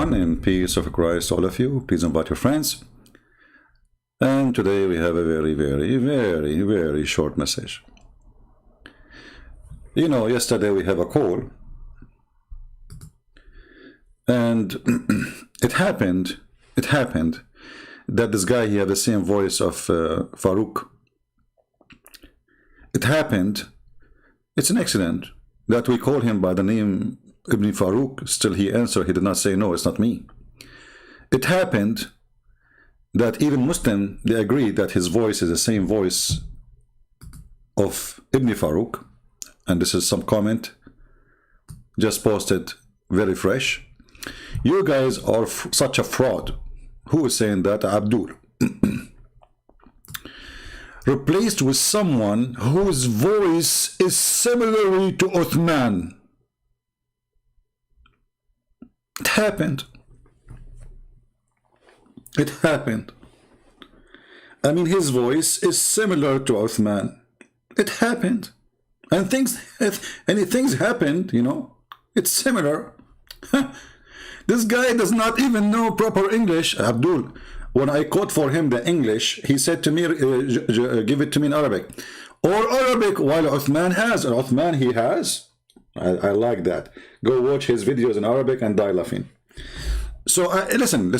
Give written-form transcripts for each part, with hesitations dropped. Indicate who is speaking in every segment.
Speaker 1: everyone, and peace of Christ all of you. Please invite your friends. And today we have a very short message. You know, yesterday we have a call, and it happened that this guy, he had the same voice of Farouk. It happened, it's an accident, that we called him by the name Ibn Farouk. Still he answered, he did not say, no, it's not me. It happened that even Muslim, they agreed that his voice is the same voice of Ibn Farouk. And this is some comment, just posted, very fresh. You guys are such a fraud. Who is saying that? Abdul. Replaced with someone whose voice is similar to Uthman. It happened. It happened. I mean, his voice is similar to Uthman. It happened. And things happened, you know. It's similar. This guy does not even know proper English. Abdul, when I quote for him the English, he said to me, give it to me in Arabic. Or Arabic, while Uthman has. And Uthman, he has. I like that. Go watch his videos in Arabic and die laughing. So listen.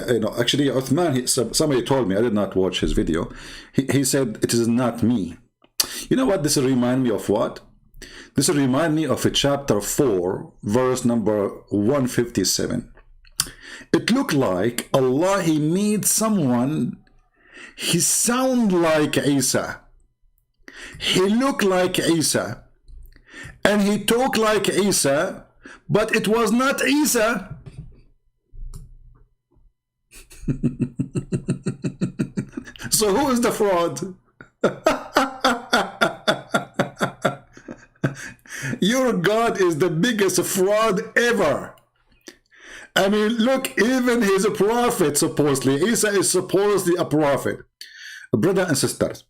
Speaker 1: You know, actually, Uthman, somebody told me, I did not watch his video. He said, it is not me. You know what this remind me of? What? This remind me of a chapter 4, verse number 157. It looked like Allah, he made someone, he sound like Isa. He looked like Isa. And he talked like Isa, but it was not Isa. So who is the fraud? Your God is the biggest fraud ever. I mean, look, even his prophet, supposedly, Isa is supposedly a prophet. Brothers and sisters,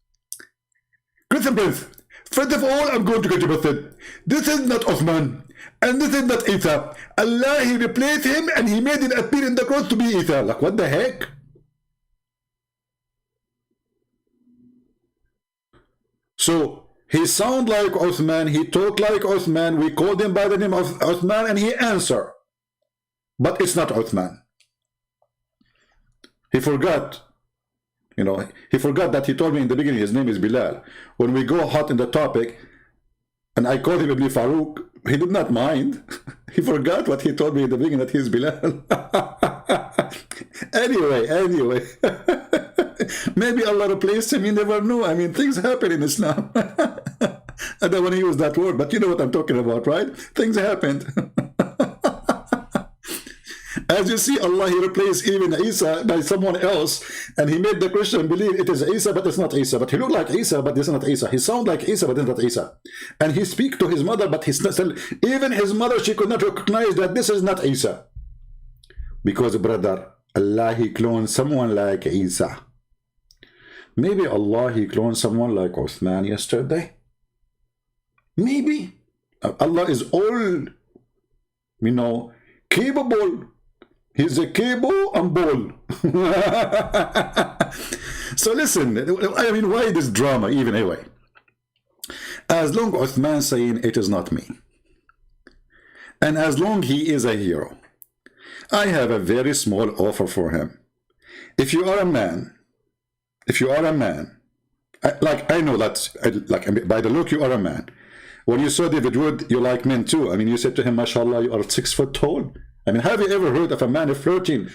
Speaker 1: Christian Prince, first of all, I'm going to get you with it. This is not Uthman, and this is not Isa. Allah, he replaced him, and he made it appear in the cross to be Isa. Like, what the heck? So, he sound like Uthman, he talk like Uthman, we called him by the name of Uthman, and he answer. But it's not Uthman. He forgot, you know, he forgot that he told me in the beginning his name is Bilal. When we go hot in the topic, and I called him Ibn Farouk, he did not mind. He forgot what he told me in the beginning, that he's Bilal. Anyway. Maybe Allah replaced him, you never know. I mean, things happen in Islam. I don't want to use that word, but you know what I'm talking about, right? Things happened. As you see, Allah, he replaced even Isa by someone else, and he made the Christian believe it is Isa, but it's not Isa. But he looked like Isa, but it's not Isa. He sound like Isa, but it's not Isa. And he speak to his mother, but he's not, even his mother, she could not recognize that this is not Isa. Because, brother, Allah, he cloned someone like Isa. Maybe Allah, he cloned someone like Uthman yesterday. Maybe. Allah is all, you know, capable. He's a cable and ball. So listen, I mean, why this drama even anyway? As long as Uthman saying it is not me, and as long he is a hero, I have a very small offer for him. If you are a man, I know that, by the look, you are a man. When you saw David Wood, you like men too. I mean, you said to him, mashallah, you are 6 foot tall. I mean, have you ever heard of a man flirting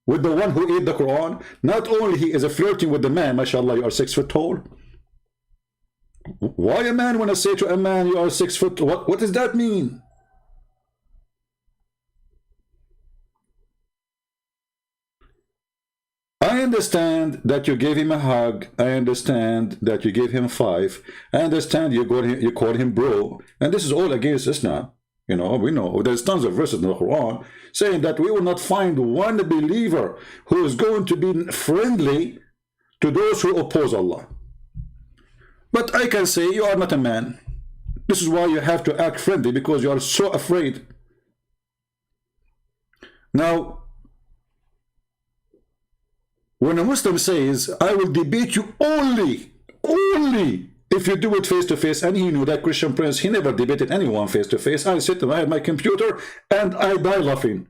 Speaker 1: with the one who ate the Quran? Not only he is flirting with the man, mashallah, you are 6 foot tall. Why a man when I say to a man, you are 6 foot? What does that mean? I understand that you gave him a hug. I understand that you gave him 5. I understand you called him bro. And this is all against Islam. You know, we know there's tons of verses in the Quran saying that we will not find one believer who is going to be friendly to those who oppose Allah. But I can say you are not a man. This is why you have to act friendly, because you are so afraid. Now, when a Muslim says, I will debate you only if you do it face to face, and he knew that Christian Prince, he never debated anyone face to face. I sit at my computer and I die laughing.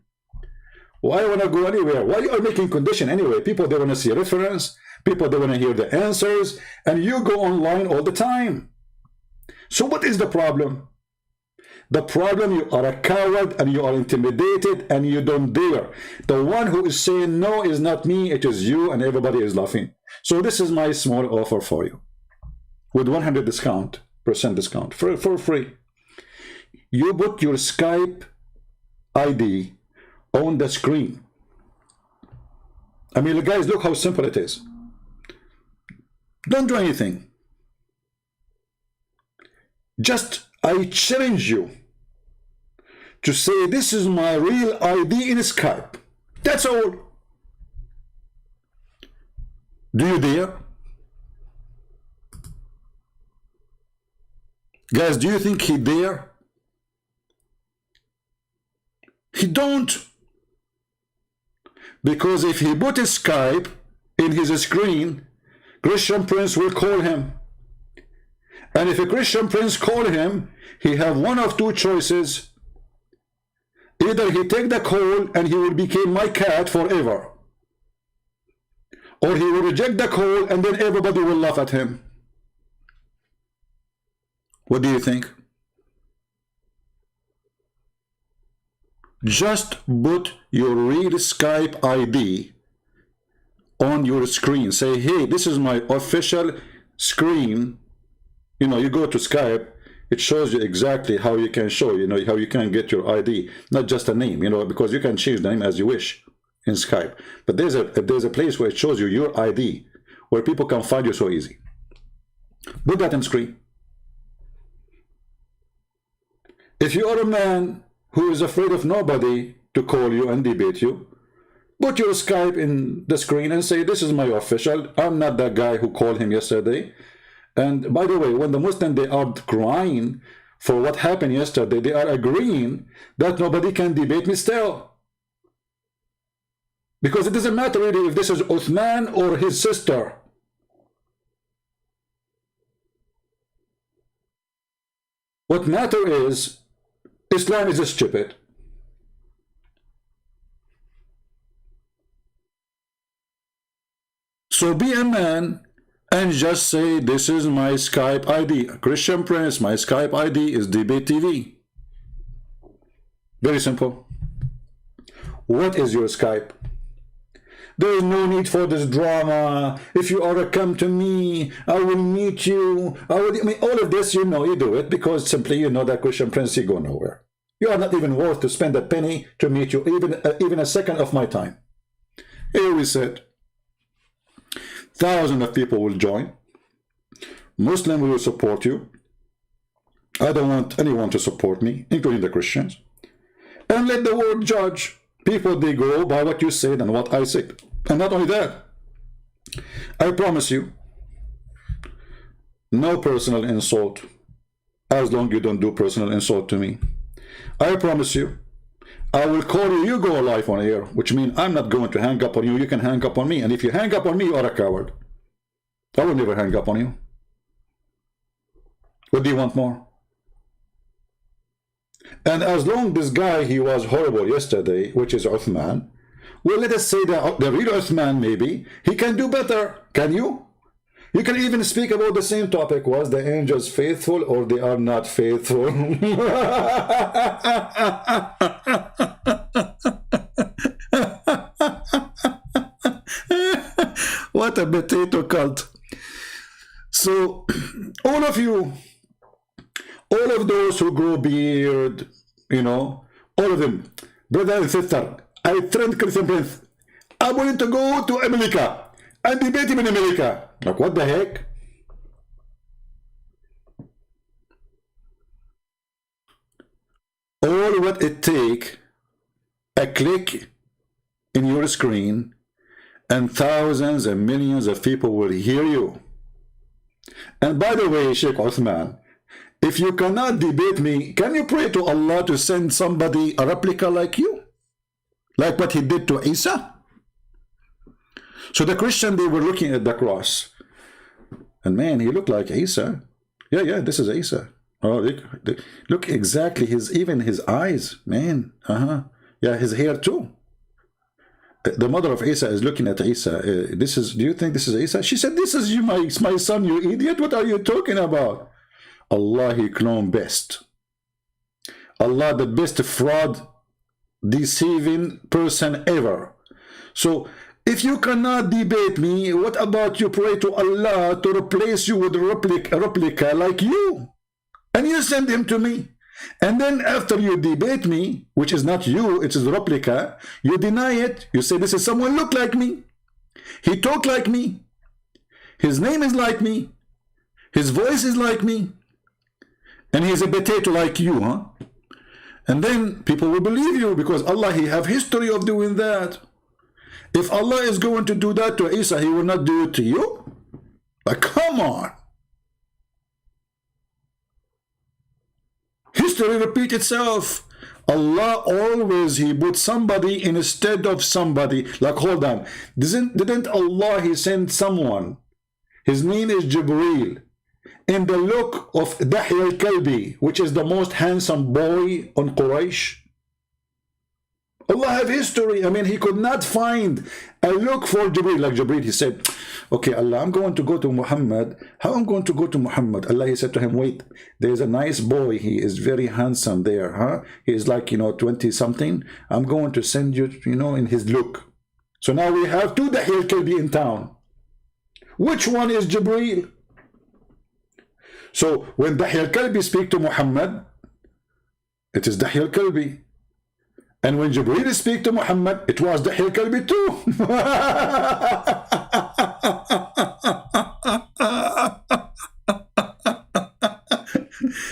Speaker 1: Why want to go anywhere? Why are you making condition anyway? People, they want to see a reference. People, they want to hear the answers. And you go online all the time. So what is the problem? The problem, you are a coward and you are intimidated and you don't dare. The one who is saying no is not me, it is you, and everybody is laughing. So this is my small offer for you. With 100% discount for free. You put your Skype ID on the screen. I mean, guys, look how simple it is. Don't do anything. Just, I challenge you to say, this is my real ID in Skype. That's all. Do you dare? Guys, do you think he dare? He don't. Because if he put his Skype in his screen, Christian Prince will call him. And if a Christian Prince call him, he have one of two choices. Either he take the call and he will become my cat forever, or he will reject the call and then everybody will laugh at him. What do you think? Just put your real Skype ID on your screen. Say, hey, this is my official screen. You know, you go to Skype, it shows you exactly how you can show, you know, how you can get your ID, not just a name, you know, because you can change the name as you wish in Skype. But there's a place where it shows you your ID, where people can find you so easy. Put that on screen. If you are a man who is afraid of nobody to call you and debate you, put your Skype in the screen and say, this is my official. I'm not that guy who called him yesterday. And by the way, when the Muslims, they are crying for what happened yesterday, they are agreeing that nobody can debate me still. Because it doesn't matter really if this is Uthman or his sister. What matters is, Islam is stupid. So be a man and just say, this is my Skype ID. Christian Prince, my Skype ID is Debate TV. Very simple. What is your Skype? There is no need for this drama. If you are to come to me, I will meet you. I mean, all of this, you know, you do it because simply you know that Christian Prince, you go nowhere. You are not even worth to spend a penny to meet you, even a second of my time. Here we sit. Thousands of people will join. Muslims will support you. I don't want anyone to support me, including the Christians. And let the world judge. People, they go by what you said and what I said. And not only that, I promise you, no personal insult, as long as you don't do personal insult to me. I promise you, I will call you, you go live on air, which means I'm not going to hang up on you, you can hang up on me. And if you hang up on me, you are a coward. I will never hang up on you. What do you want more? And as long as this guy, he was horrible yesterday, which is Uthman, well, let us say that the real Uthman, maybe, he can do better. Can you? You can even speak about the same topic. Was the angels faithful or they are not faithful? What a potato cult. So, all of you, all of those who grow beard, you know, all of them, brother and sister, I threatened Christian Prince, I'm willing to go to America and debate him in America. Like, what the heck? All what it take, a click in your screen, and thousands and millions of people will hear you. And by the way, Shaykh Uthman, if you cannot debate me, can you pray to Allah to send somebody, a replica like you? like what he did to Isa? So the Christian, they were looking at the cross, and man, he looked like Isa. Yeah, this is Isa. Oh, look exactly even his eyes, man. Yeah, his hair too. The mother of Isa is looking at Isa. Do you think this is Isa? She said, this is you, my son, you idiot. What are you talking about? Allah, he clone best. Allah, the best fraud, deceiving person ever. So if you cannot debate me, what about you pray to Allah to replace you with a replica like you? And you send him to me. And then after you debate me, which is not you, it is a replica, you deny it. You say, this is someone look like me. He talk like me. His name is like me. His voice is like me. And he's a potato like you, huh? And then people will believe you because Allah, he have history of doing that. If Allah is going to do that to Isa, he will not do it to you? Like, come on. History repeats itself. Allah always, he put somebody instead of somebody. Like, hold on. Didn't Allah, he send someone? His name is Jibreel. In the look of Dahi al-Kalbi, which is the most handsome boy on Quraysh. Allah have history. I mean, he could not find a look for Jibreel. Like Jibreel, he said, okay, Allah, I'm going to go to Muhammad. How I'm going to go to Muhammad? Allah, he said to him, wait, there's a nice boy. He is very handsome there, huh? He is like, 20 something. I'm going to send you, in his look. So now we have two Dahi al-Kalbi in town. Which one is Jibreel? So when Dahi al-Kalbi speak to Muhammad, it is Dahi al-Kalbi. And when Jibreel speak to Muhammad, it was Dahi al-Kalbi too.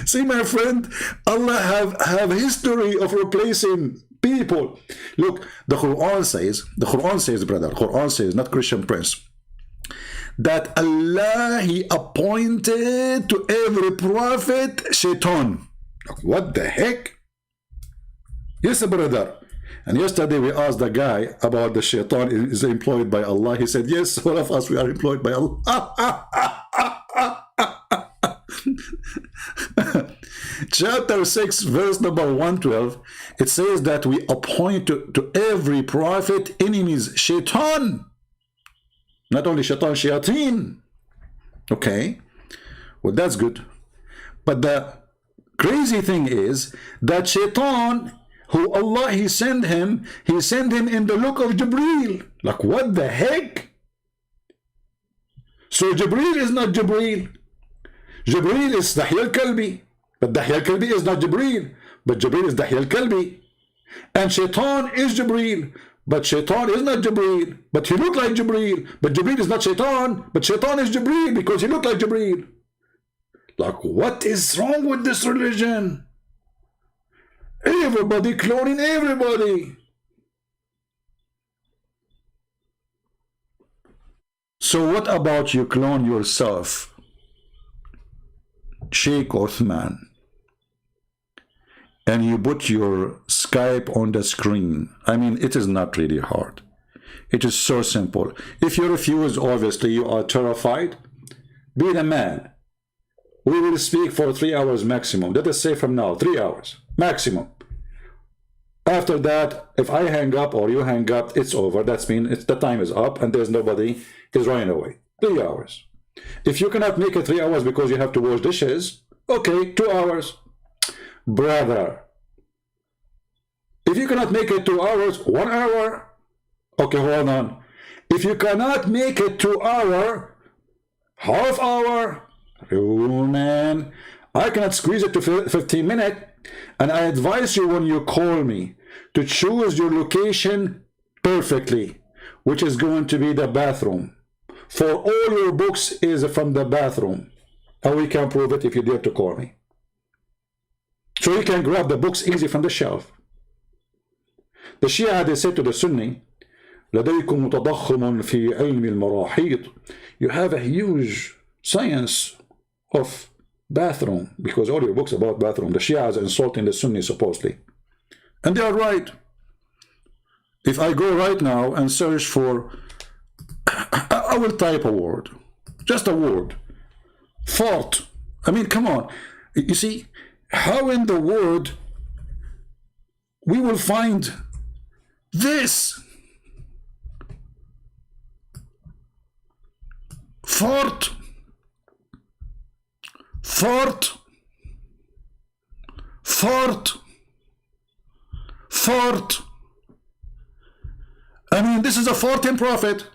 Speaker 1: See, my friend, Allah have history of replacing people. Look, the Qur'an says, brother, Qur'an says, not Christian Prince, that Allah, he appointed to every prophet Shaitan. What the heck? Yes, brother. And yesterday we asked the guy about the Shaitan is employed by Allah. He said, yes, all of us, we are employed by Allah. Chapter 6, verse number 112, it says that we appoint to every prophet enemies, Shaitan. Not only Shaitan, Shayateen. Okay, well, that's good. But the crazy thing is that Shaitan, who Allah, he sent him in the look of Jibreel. Like, what the heck? So Jibreel is not Jibreel. Jibreel is Dahi al-Kalbi. But Dahi al-Kalbi is not Jibreel. But Jibreel is Dahi al-Kalbi. And Shaitan is Jibreel. But Shaitan is not Jibreel. But he looked like Jibreel. But Jibreel is not Shaitan. But Shaitan is Jibreel because he looked like Jibreel. Like, what is wrong with this religion? Everybody cloning everybody. So what about you clone yourself? Shaykh Uthman. And you put your Skype on the screen. I mean, it is not really hard. It is so simple. If you refuse, obviously you are terrified. Be the man. We will speak for 3 hours maximum. Let us say from now, 3 hours maximum. After that, if I hang up or you hang up, it's over. That means the time is up and there's nobody is running away. 3 hours. If you cannot make it 3 hours because you have to wash dishes, okay, 2 hours. Brother, if you cannot make it 2 hours, 1 hour, okay, hold on. If you cannot make it 2 hours, half hour, oh man, I cannot squeeze it to 15 minutes. And I advise you when you call me to choose your location perfectly, which is going to be the bathroom. For all your books is from the bathroom. And we can prove it if you dare to call me. So you can grab the books easy from the shelf. The Shia, they said to the Sunni, لديكم متضخم في علم المراحيض. You have a huge science of bathroom, because all your books about bathroom. The Shia is insulting the Sunni supposedly. And they are right. If I go right now and search for, I will type a word, just a word, fort. I mean, come on. You see, how in the world we will find this? Fort. Fort. Fort. Fort. I mean, this is a 14 prophet.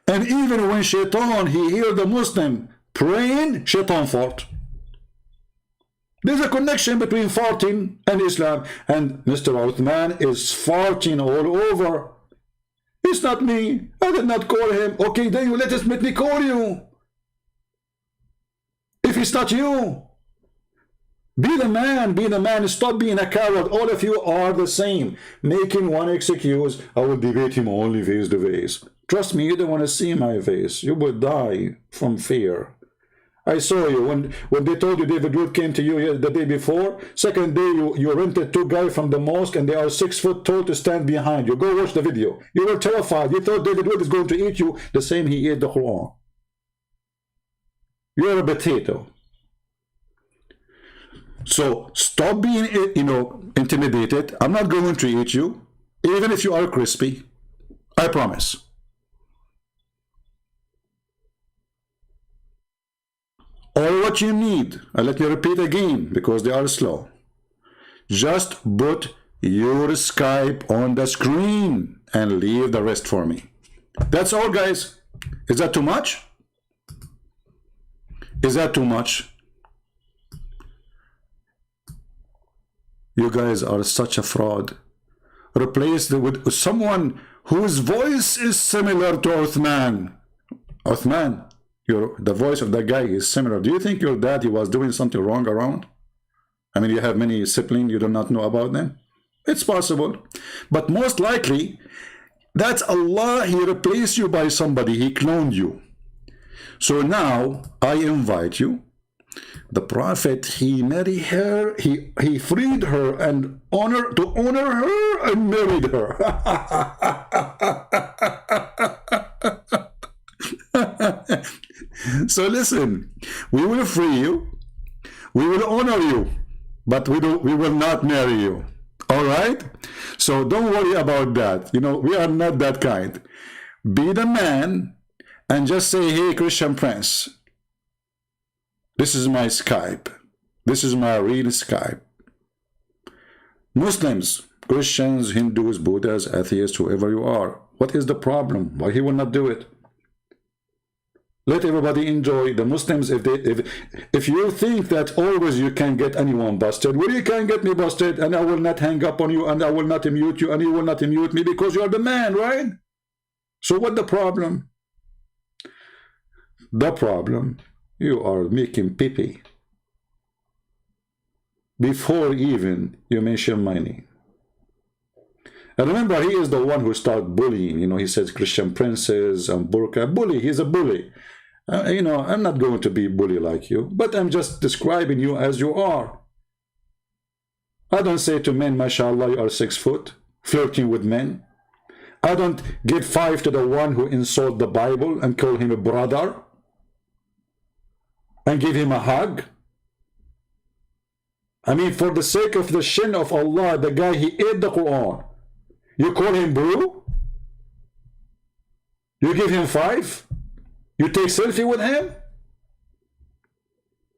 Speaker 1: And even when Shaitan, he heard the Muslim praying, Shaitan fought. There's a connection between farting and Islam. And Mr. Uthman is farting all over. It's not me. I did not call him. Okay, then you let me call you. If it's not you. Be the man, be the man. Stop being a coward. All of you are the same. Making one excuse, I will debate him only face to face. Trust me, you don't want to see my face. You will die from fear. I saw you when they told you David Wood came to you the day before. Second day, you rented 2 guys from the mosque and they are 6 foot tall to stand behind you. Go watch the video. You were terrified. You thought David Wood is going to eat you the same he ate the Qur'an. You're a potato. So stop being, intimidated. I'm not going to eat you, even if you are crispy. I promise. All what you need, and let me repeat again because they are slow. Just put your Skype on the screen and leave the rest for me. That's all, guys. Is that too much? Is that too much? You guys are such a fraud. Replace it with someone whose voice is similar to Uthman. Uthman, the voice of that guy is similar. Do you think your daddy was doing something wrong around? I mean, you have many siblings, you do not know about them? It's possible. But most likely, that's Allah. He replaced you by somebody. He cloned you. So now, I invite you. The Prophet, he married her, he freed her and to honor her and married her. So listen, we will free you, we will honor you, but we will not marry you. All right? So don't worry about that. We are not that kind. Be the man and just say, hey, Christian Prince, this is my Skype. This is my real Skype. Muslims, Christians, Hindus, Buddhas, atheists, whoever you are, what is the problem? Why he will not do it? Let everybody enjoy. The Muslims, if you think that always you can get anyone busted, well, you can get me busted, and I will not hang up on you, and I will not mute you, and you will not mute me because you are the man, right? So what the problem? The problem, you are making pee-pee before even you mention my name. And remember, he is the one who started bullying. He says Christian princes and burqa. Bully, he's a bully. I'm not going to be a bully like you, but I'm just describing you as you are. I don't say to men, mashallah, you are 6 foot, flirting with men. I don't give 5 to the one who insult the Bible and call him a brother and give him a hug. I mean, for the sake of the shin of Allah, the guy, he ate the Qur'an. You call him bro? You give him 5? You take selfie with him?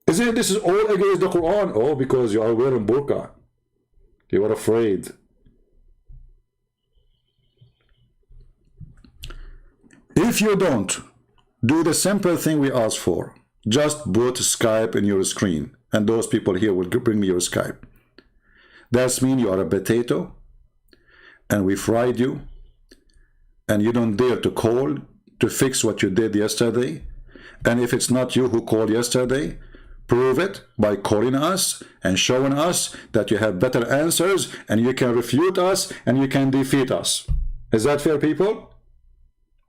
Speaker 1: Isn't this is all against the Qur'an? Oh, because you are wearing burqa. You are afraid. If you don't do the simple thing we ask for, just put Skype in your screen, and those people here will bring me your Skype. That means you are a potato, and we fried you, and you don't dare to call to fix what you did yesterday. And if it's not you who called yesterday, prove it by calling us and showing us that you have better answers, and you can refute us, and you can defeat us. Is that fair, people?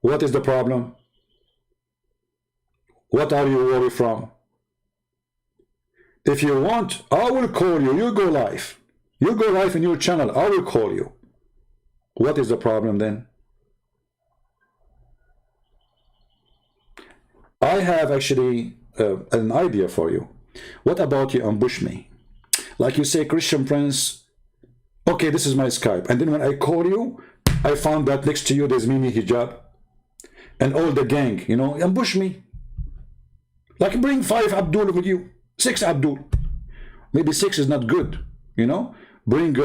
Speaker 1: What is the problem? What are you worried from? If you want, I will call you. You go live. You go live in your channel. I will call you. What is the problem then? I have actually an idea for you. What about you ambush me? Like you say, Christian Prince, okay, this is my Skype. And then when I call you, I found that next to you there's Mimi Hijab. And all the gang, you know, ambush me. Like bring 5 Abdul with you. 6 Abdul. Maybe 6 is not good, you know. Bring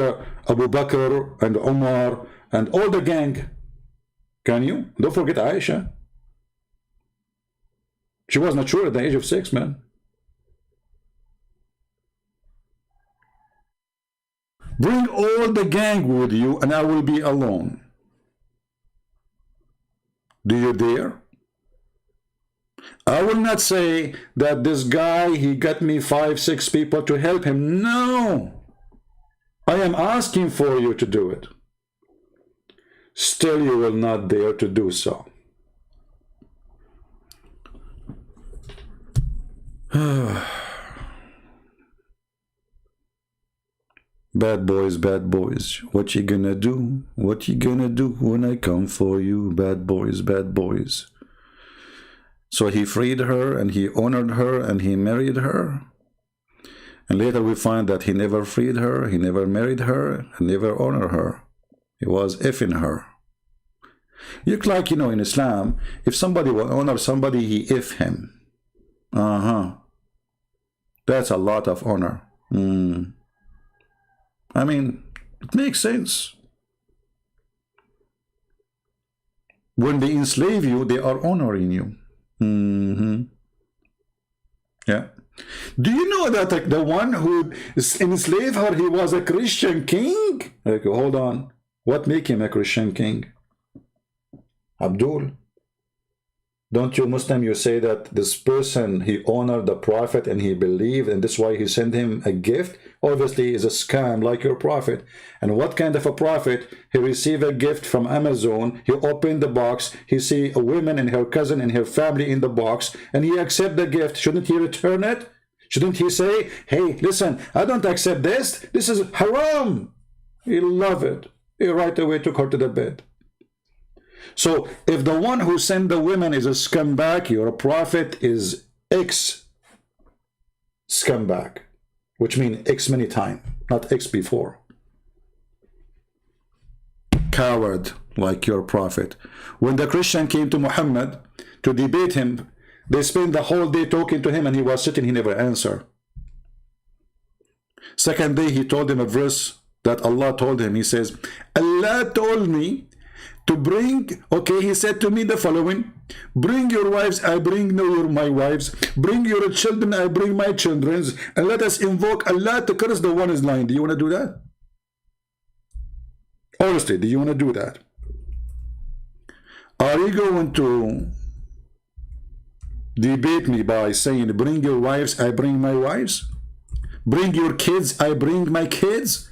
Speaker 1: Abu Bakr and Omar and all the gang. Can you? Don't forget Aisha. She was mature at the age of 6, man. Bring all the gang with you and I will be alone. Do you dare? I will not say that this guy, he got me 5, 6 people to help him. No. I am asking for you to do it. Still, you will not dare to do so. Bad boys, bad boys. What you gonna do? What you gonna do when I come for you? Bad boys, bad boys. So he freed her and he honored her and he married her. And later we find that he never freed her, he never married her, and never honored her. He was effing her. Look like, you know, in Islam, if somebody will honor somebody, he if him. That's a lot of honor. I mean, it makes sense. When they enslave you, they are honoring you. Yeah. Do you know that like, the one who enslaved her, he was a Christian king? Like, hold on. What make him a Christian king? Abdul. Don't you Muslim, you say that this person, he honored the prophet and he believed and that's why he sent him a gift? Obviously is a scam like your prophet. And what kind of a prophet? He received a gift from Amazon, he opened the box, he see a woman and her cousin and her family in the box, and he accept the gift. Shouldn't he return it? Shouldn't he say, hey, listen, I don't accept this. This is haram. He loved it. He right away took her to the bed. So if the one who sent the women is a scumbag, your prophet is ex-scumbag, which means X many times, not X before. Coward like your prophet. When the Christian came to Muhammad to debate him, they spent the whole day talking to him and he was sitting, he never answered. Second day he told him a verse that Allah told him. He says, Allah told me to bring, okay, he said to me the following, bring your wives, I bring my wives, bring your children, I bring my children's, and let us invoke Allah to curse the one is lying. Do you want to do that? Honestly, do you want to do that? Are you going to debate me by saying, bring your wives, I bring my wives, bring your kids, I bring my kids,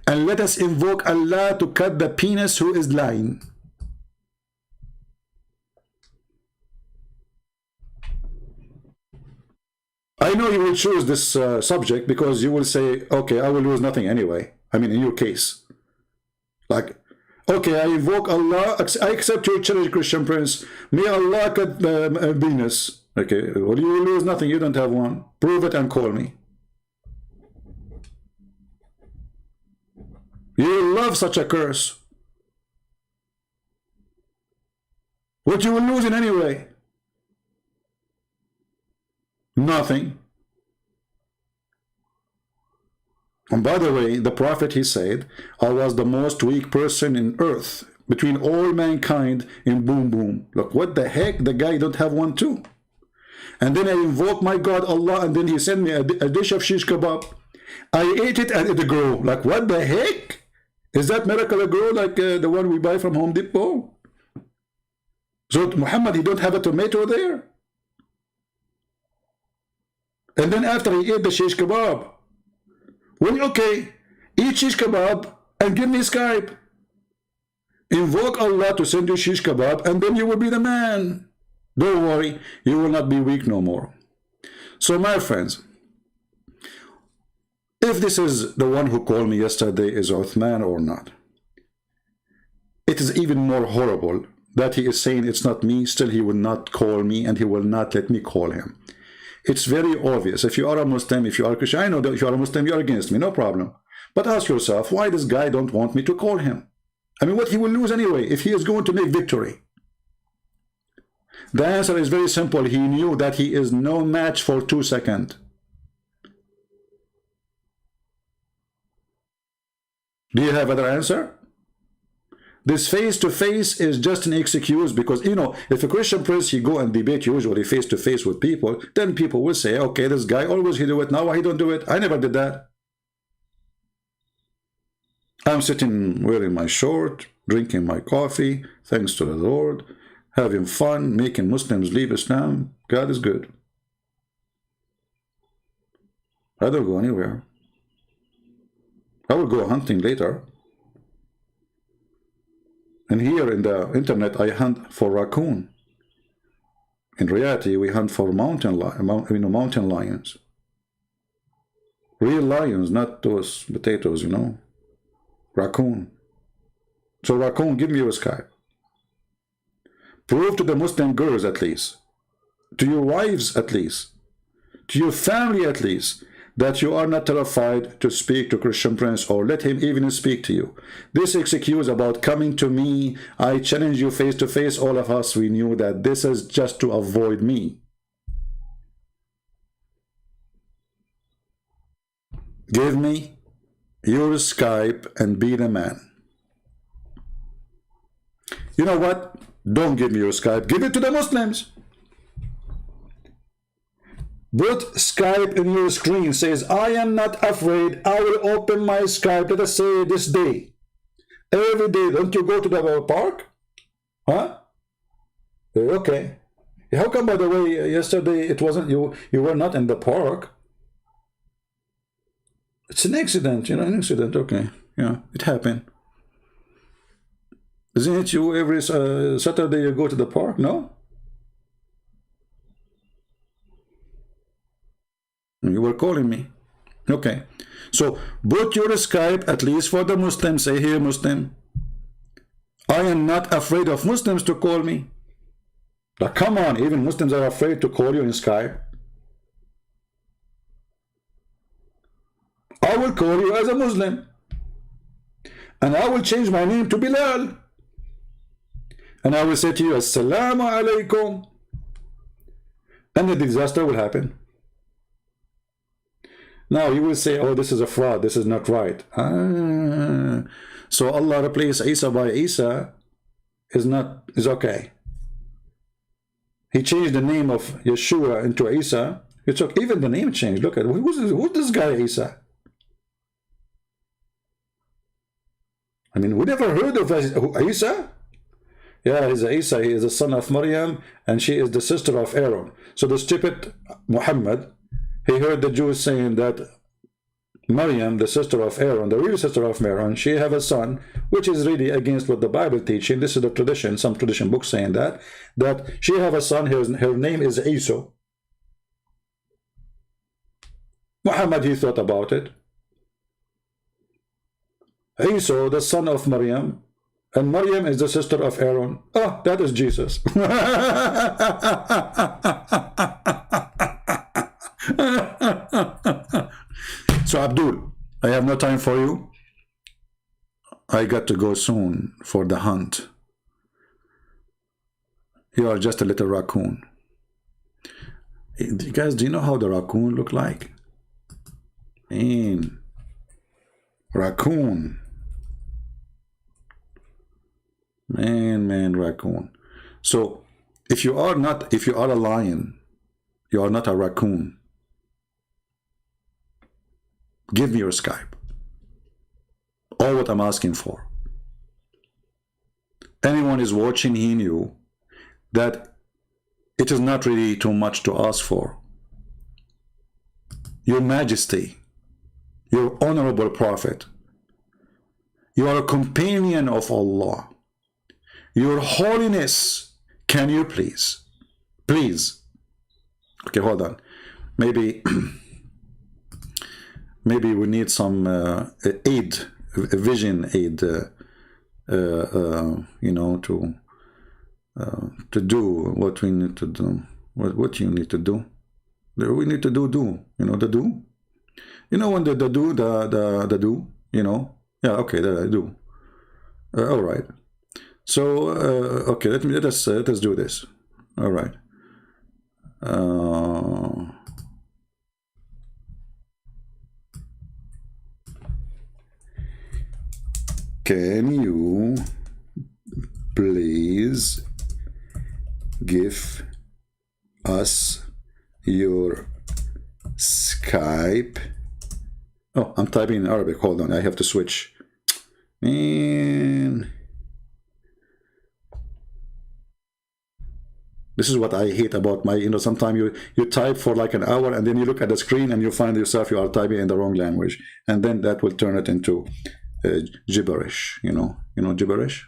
Speaker 1: and let us invoke Allah to cut the penis who is lying? I know you will choose this subject because you will say, okay, I will lose nothing anyway. I mean, in your case. Like, okay, I invoke Allah, I accept your challenge, Christian Prince. May Allah cut the penis. Okay, well, you will lose nothing. You don't have one. Prove it and call me. You will love such a curse. What you will lose in any way? Nothing. And by the way, the prophet, he said, I was the most weak person in earth between all mankind in boom boom. Look, what the heck? The guy don't have one too. And then I invoke my God Allah, and then he sent me a dish of shish kebab. I ate it and it grew. Like, what the heck? Is that miracle grow like the one we buy from Home Depot? So Muhammad, he don't have a tomato there? And then after he ate the shish kebab, well, okay, eat shish kebab and give me Skype. Invoke Allah to send you shish kebab and then you will be the man. Don't worry, you will not be weak no more. So my friends, if this is the one who called me yesterday is Uthman or not, it is even more horrible that he is saying it's not me, still he will not call me and he will not let me call him. It's very obvious. If you are a Muslim, if you are a Christian, I know that if you are a Muslim, you are against me, no problem. But ask yourself, why this guy don't want me to call him? I mean, what he will lose anyway if he is going to make victory? The answer is very simple. He knew that he is no match for 2 seconds. Do you have other answer? This face-to-face is just an excuse because, you know, if a Christian priest, he go and debate usually face-to-face with people, then people will say, okay, this guy always he do it, now why he don't do it? I never did that. I'm sitting wearing my short, drinking my coffee, thanks to the Lord, having fun, making Muslims leave Islam. God is good. I don't go anywhere. I will go hunting later. And here in the internet, I hunt for raccoon. In reality, we hunt for mountain lions. Real lions, not those potatoes, you know. Raccoon. So raccoon, give me your Skype. Prove to the Muslim girls at least, to your wives at least, to your family at least, that you are not terrified to speak to Christian Prince or let him even speak to you. This excuse about coming to me, I challenge you face to face, all of us, we knew that this is just to avoid me. Give me your Skype and be the man. You know what? Don't give me your Skype. Give it to the Muslims. Put Skype in your screen. Says, I am not afraid. I will open my Skype. Let us say this day. Every day. Don't you go to the park? Huh? Okay. How come, by the way, yesterday it wasn't you? You were not in the park. It's an accident, you know, an accident. Okay. Yeah, it happened. Isn't it you every Saturday you go to the park? No? You were calling me. Okay. So, put your Skype, at least for the Muslims. Say, here, Muslim, I am not afraid of Muslims to call me. Now, come on, even Muslims are afraid to call you in Skype. I will call you as a Muslim. And I will change my name to Bilal. And I will say to you, Assalamu alaikum. And the disaster will happen. Now you will say, oh, this is a fraud, this is not right. So Allah replaced Isa by Isa is okay. He changed the name of Yeshua into Isa. It's okay. Even the name changed. Look at who's this guy Isa? I mean, we never heard of Isa. Yeah, he's Isa. He is the son of Maryam, and she is the sister of Aaron. So the stupid Muhammad, he heard the Jews saying that Maryam, the sister of Aaron, the real sister of Aaron, she have a son, which is really against what the Bible teaching. This is the tradition, some tradition books saying that she have a son, her name is Isa. Muhammad, he thought about it. Isa, the son of Maryam, and Maryam is the sister of Aaron. Oh, that is Jesus. So Abdul, I have no time for you. I got to go soon for the hunt. You are just a little raccoon. Guys, do you know how the raccoon look like? Man, raccoon. Man, raccoon. So if you are a lion, you are not a raccoon. Give me your Skype. All what I'm asking for. Anyone is watching, he knew that it is not really too much to ask for. Your Majesty, your honorable Prophet, you are a companion of Allah. Your Holiness, can you please? Okay, hold on. Maybe we need some aid, vision aid, you know, to do what we need to do. What you need to do? We need to do. You know the do. You know when the do. You know. Yeah. Okay. The do. All right. So okay. Let us do this. All right. Can you please give us your Skype? Oh, I'm typing in Arabic. Hold on, I have to switch. Man, this is what I hate about my, you know, sometimes you type for like an hour and then you look at the screen and you find yourself you are typing in the wrong language, and then that will turn it into gibberish. You know gibberish.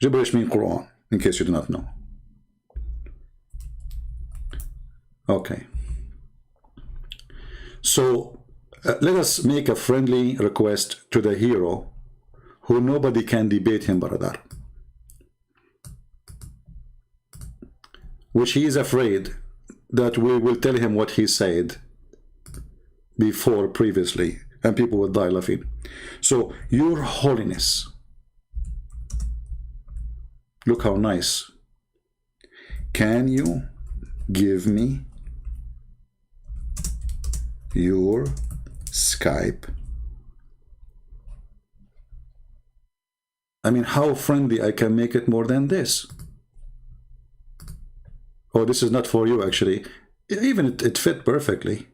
Speaker 1: Gibberish means Qur'an, in case you do not know. Okay. So let us make a friendly request to the hero who nobody can debate him, brother. Which he is afraid that we will tell him what he said before previously, and people will die laughing. So, Your Holiness, look how nice. Can you give me your Skype? I mean, how friendly I can make it more than this? Oh, this is not for you, actually. Even it fit perfectly.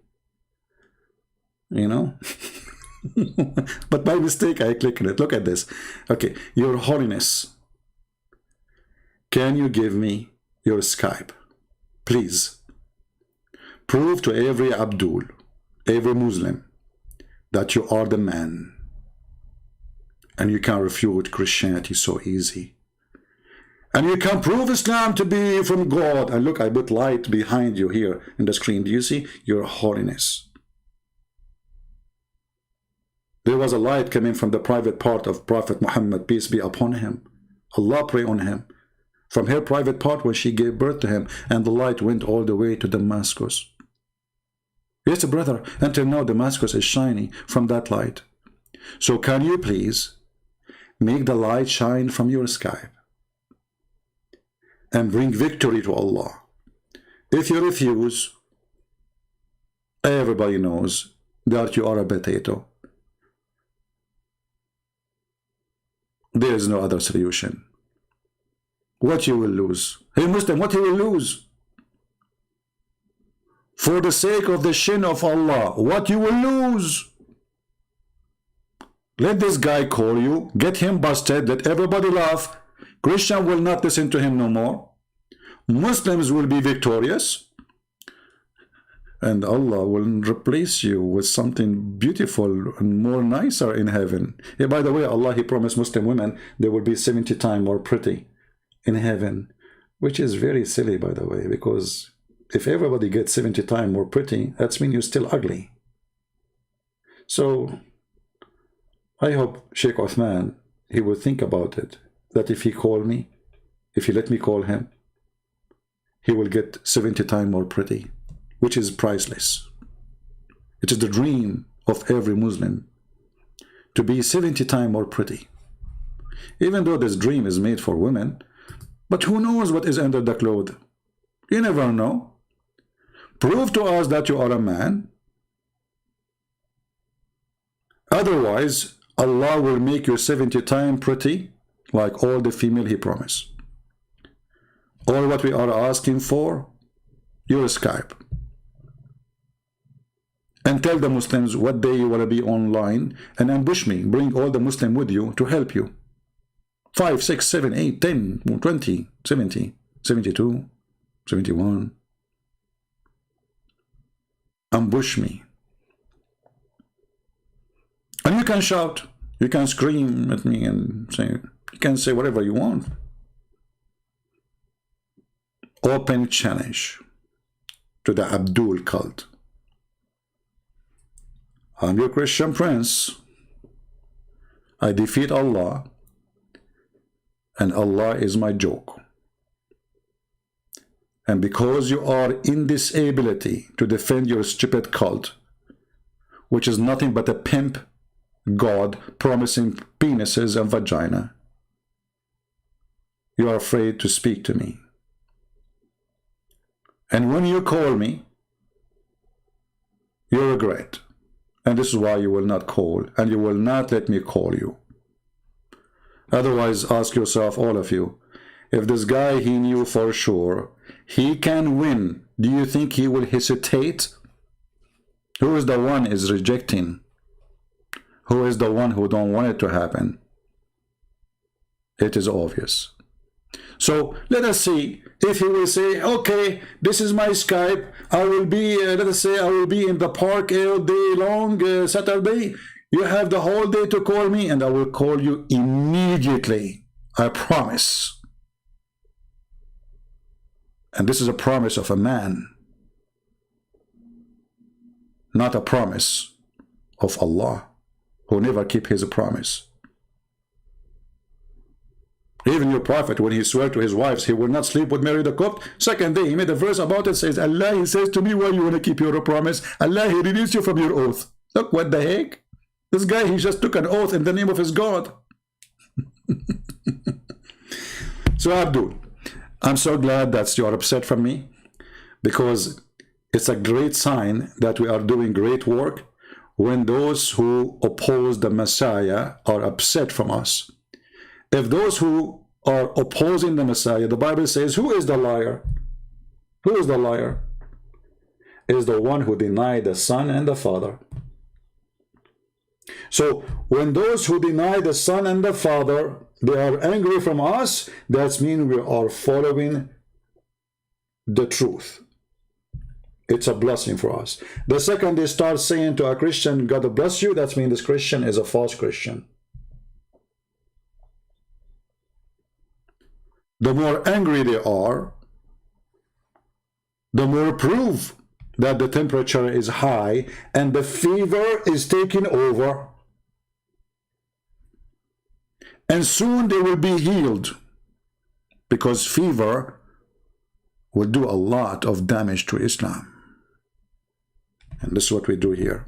Speaker 1: You know? But by mistake, I click on it. Look at this. Okay, Your Holiness, can you give me your Skype? Please. Prove to every Abdul, every Muslim, that you are the man. And you can refute Christianity so easy. And you can prove Islam to be from God. And look, I put light behind you here in the screen. Do you see? Your Holiness. There was a light coming from the private part of Prophet Muhammad, peace be upon him. Allah pray on him. From her private part when she gave birth to him. And the light went all the way to Damascus. Yes, brother, until now Damascus is shining from that light. So can you please make the light shine from your Skype and bring victory to Allah? If you refuse, everybody knows that you are a potato. There is no other solution. What you will lose? Hey Muslim, what you will lose? For the sake of the shin of Allah, what you will lose? Let this guy call you, get him busted, let everybody laugh. Christian will not listen to him no more. Muslims will be victorious. And Allah will replace you with something beautiful and more nicer in heaven. Yeah, by the way, Allah, He promised Muslim women they will be 70 times more pretty in heaven. Which is very silly, by the way, because if everybody gets 70 times more pretty, that means you're still ugly. So I hope Shaykh Uthman, he will think about it, that if he call me, if he let me call him, he will get 70 times more pretty, which is priceless. It is the dream of every Muslim to be 70 times more pretty. Even though this dream is made for women, but who knows what is under the cloth? You never know. Prove to us that you are a man. Otherwise, Allah will make you 70 times pretty, like all the female He promised. All what we are asking for, your Skype. And tell the Muslims what day you want to be online, and ambush me. Bring all the Muslims with you to help you. 5, 6, 7, 8, 10, 20, 70, 72, 71. Ambush me. And you can shout, you can scream at me and say, you can say whatever you want. Open challenge to the Abdul cult. I'm your Christian prince. I defeat Allah and Allah is my joke. And because you are in this ability to defend your stupid cult, which is nothing but a pimp god promising penises and vagina, you are afraid to speak to me. And when you call me, you regret. And this is why you will not call, and you will not let me call you. Otherwise, ask yourself, all of you, if this guy he knew for sure he can win, do you think he will hesitate? Who is the one is rejecting? Who is the one who don't want it to happen? It is obvious. So let us see if he will say, okay, this is my Skype. I will be, let us say, I will be in the park all day long, Saturday. You have the whole day to call me, and I will call you immediately. I promise. And this is a promise of a man, not a promise of Allah, who never keep his promise. Even your prophet, when he swore to his wives, he will not sleep with Mary the Copt. Second day, he made a verse about it, says, Allah, he says to me, why you want to keep your promise? Allah, he released you from your oath. Look, what the heck? This guy, he just took an oath in the name of his God. So, Abdul, I'm so glad that you are upset from me, because it's a great sign that we are doing great work when those who oppose the Messiah are upset from us. If those who are opposing the Messiah, the Bible says, who is the liar? Who is the liar? It is the one who denied the Son and the Father. So when those who deny the Son and the Father, they are angry from us, that means we are following the truth. It's a blessing for us. The second they start saying to a Christian, God bless you, that means this Christian is a false Christian. The more angry they are, the more proof that the temperature is high and the fever is taking over. And soon they will be healed, because fever will do a lot of damage to Islam. And this is what we do here.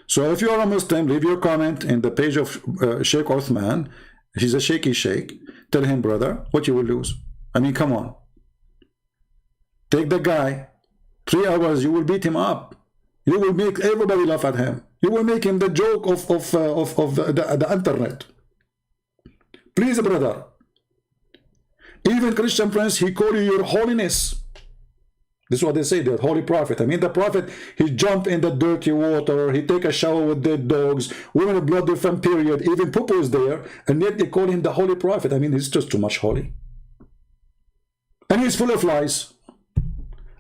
Speaker 1: So if you are a Muslim, leave your comment in the page of Shaykh Uthman. He's a shaky sheikh. Tell him, brother, what you will lose. I mean, come on. Take the guy. 3 hours, you will beat him up. You will make everybody laugh at him. You will make him the joke of the internet. Please, brother. Even Christian friends, he call you your holiness. This is what they say, the holy prophet. I mean, the prophet, he jump in the dirty water, he take a shower with dead dogs, women with blood from period, even poo is there, and yet they call him the holy prophet. I mean, he's just too much holy. And he's full of lies.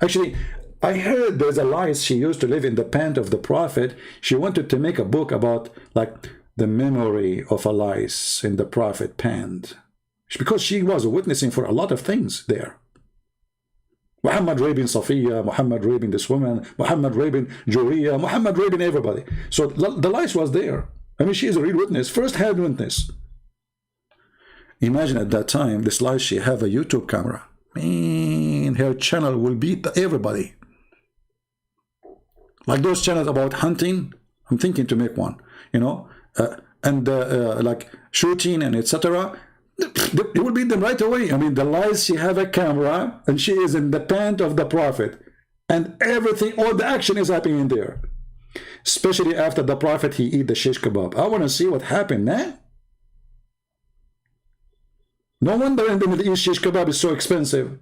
Speaker 1: Actually, I heard there's a lies. She used to live in the pant of the prophet. She wanted to make a book about, like, the memory of a lies in the prophet pant. Because she was witnessing for a lot of things there. Muhammad raping Safiya, Muhammad raping this woman, Muhammad raping Juriya, Muhammad raping everybody. So the lies was there. I mean, she is a real witness, first-hand witness. Imagine at that time, this lies, she have a YouTube camera. Man, her channel will beat everybody. Like those channels about hunting, I'm thinking to make one, you know, like shooting and etc. You will beat them right away. I mean, the lies, she have a camera and she is in the pant of the prophet, and everything, all the action is happening in there. Especially after the prophet, he eat the shish kebab. I want to see what happened, man. No wonder in the Middle East shish kebab is so expensive.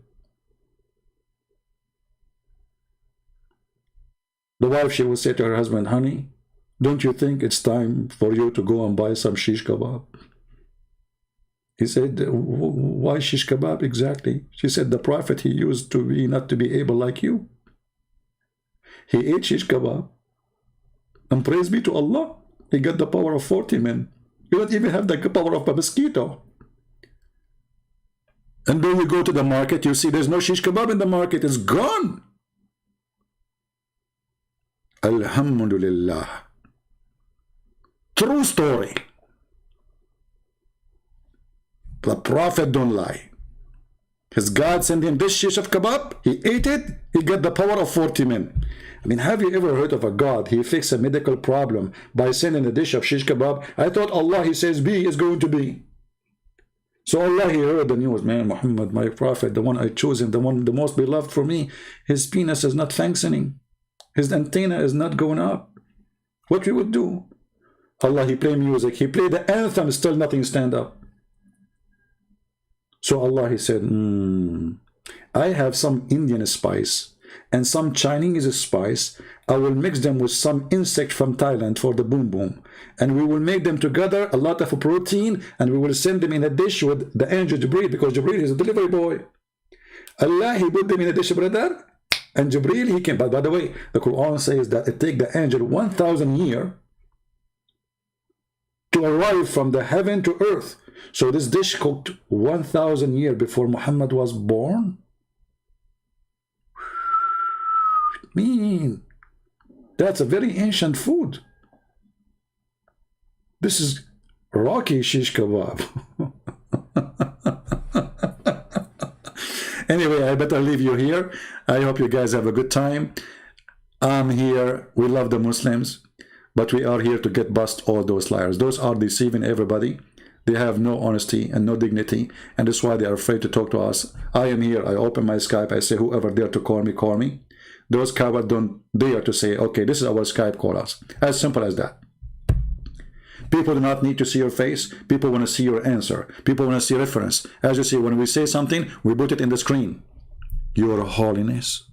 Speaker 1: The wife, she will say to her husband, honey, don't you think it's time for you to go and buy some shish kebab? He said, why shish kebab exactly? She said, the prophet, he used to be not to be able like you. He ate shish kebab. And praise be to Allah, he got the power of 40 men. You don't even have the power of a mosquito. And then you go to the market, you see there's no shish kebab in the market. It's gone. Alhamdulillah. True story. The Prophet don't lie. His God sent him this shish of kebab. He ate it. He got the power of 40 men. I mean, have you ever heard of a God? He fixed a medical problem by sending a dish of shish kebab. I thought Allah, he says be, is going to be. So Allah, he heard the news. Man, Muhammad, my Prophet, the one I chosen, the one, the most beloved for me, his penis is not functioning. His antenna is not going up. What we would do? Allah, he play music. He played the anthem, still nothing stand up. So Allah, he said, I have some Indian spice and some Chinese spice. I will mix them with some insect from Thailand for the boom boom. And we will make them together, a lot of protein, and we will send them in a dish with the angel Jibreel, because Jibreel is a delivery boy. Allah, he put them in a dish, brother, and Jibreel, he came. But by the way, the Qur'an says that it takes the angel 1,000 years to arrive from the heaven to earth. So this dish cooked 1,000 years before Muhammad was born. That's a very ancient food. This is rocky shish kebab. Anyway, I better leave you here. I hope you guys have a good time. I'm here. We love the Muslims, but we are here to get bust all those liars. Those are deceiving everybody. They have no honesty and no dignity, and that's why they are afraid to talk to us. I am here. I open my Skype. I say, whoever dare to call me, call me. Those cowards don't dare to say, okay, this is our Skype, call us. As simple as that. People do not need to see your face. People want to see your answer. People want to see reference. As you see, when we say something, we put it in the screen. Your Holiness.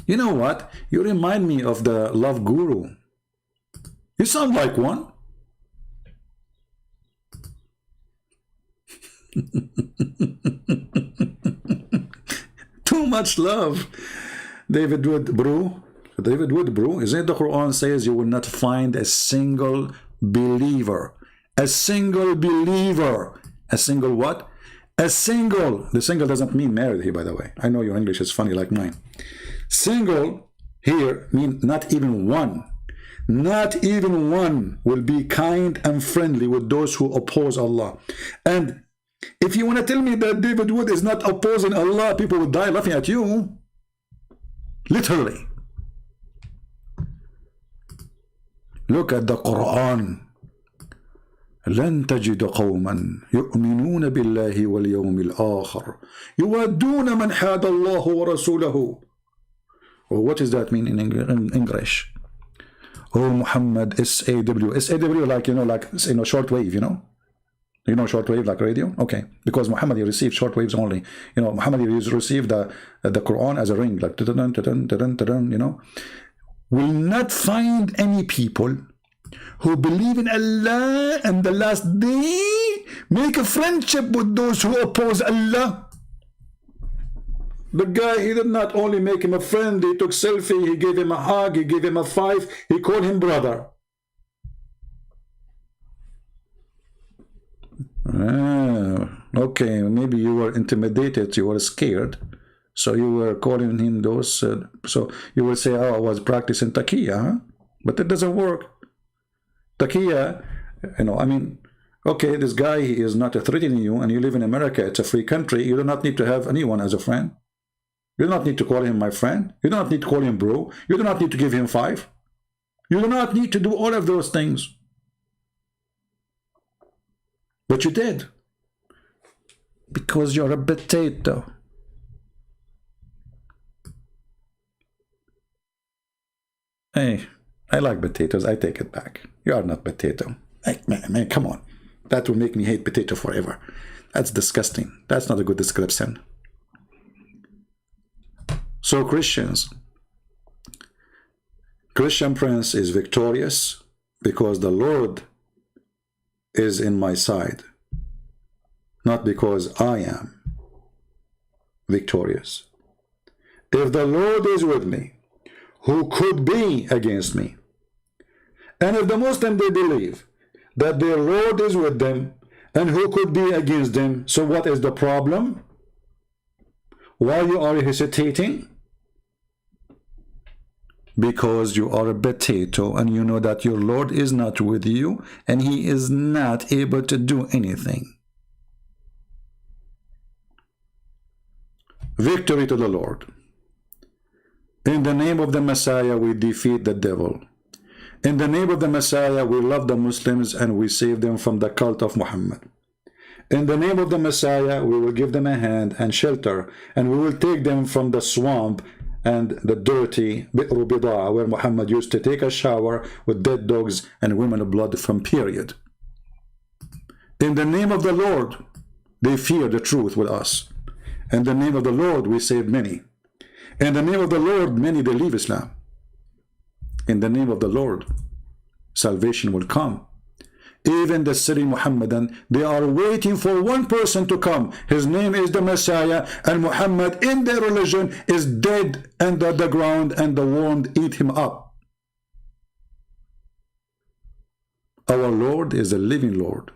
Speaker 1: You know what? You remind me of the love guru. You sound like one. Too much love. David Wood, bro. David Wood, bro. Isn't the Quran says you will not find a single believer. A single believer. A single what? A single. The single doesn't mean married here, by the way. I know your English is funny like mine. Single here means not even one. Not even one will be kind and friendly with those who oppose Allah. And if you want to tell me that David Wood is not opposing Allah, people would die laughing at you. Literally. Look at the Quran. لن تجد قوما يؤمنون بالله واليوم الآخر يودون من حاد الله ورسوله. Well, what does that mean in English? Oh, Muhammad, SAW. SAW, like, shortwave, You know shortwave, like radio? Okay. Because Muhammad, he received shortwaves only. Muhammad, he received the Quran as a ring, like, Will not find any people who believe in Allah and the last day make a friendship with those who oppose Allah. The guy, he did not only make him a friend, he took selfie, he gave him a hug, he gave him a five, he called him brother. Okay, maybe you were intimidated, you were scared, so you were calling him those, so you will say, oh, I was practicing taqiyya, huh? But it doesn't work. Taqiyya, okay, this guy, he is not threatening you, and you live in America, it's a free country, you do not need to have anyone as a friend. You do not need to call him my friend. You do not need to call him bro. You do not need to give him five. You do not need to do all of those things. But you did. Because you're a potato. Hey, I like potatoes. I take it back. You are not potato. Hey, man, come on. That will make me hate potato forever. That's disgusting. That's not a good description. So Christian Prince is victorious because the Lord is in my side, not because I am victorious. If the Lord is with me, who could be against me? And if the Muslims, they believe that their Lord is with them, and who could be against them? So what is the problem? Why you are hesitating? Because you are a potato and you know that your Lord is not with you and he is not able to do anything. Victory to the Lord. In the name of the Messiah, we defeat the devil. In the name of the Messiah, we love the Muslims and we save them from the cult of Muhammad. In the name of the Messiah, we will give them a hand and shelter, and we will take them from the swamp and the dirty Bi'r Bida'a, where Muhammad used to take a shower with dead dogs and women of blood from period. In the name of the Lord, they fear the truth with us. In the name of the Lord, we save many. In the name of the Lord, many they leave Islam. In the name of the Lord, salvation will come. Even the city Muhammadan, they are waiting for one person to come. His name is the Messiah, and Muhammad in their religion is dead under the ground, and the worm eat him up. Our Lord is a living Lord.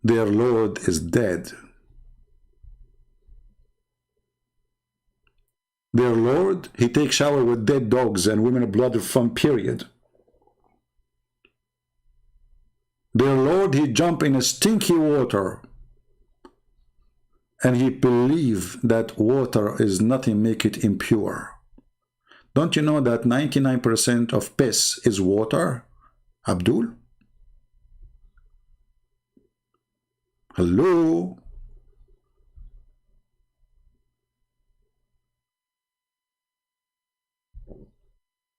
Speaker 1: Their Lord is dead. Their Lord, he takes shower with dead dogs and women of blood from period. Their Lord, he jump in a stinky water, and he believe that water is nothing make it impure. Don't you know that 99% of piss is water, Abdul? Hello?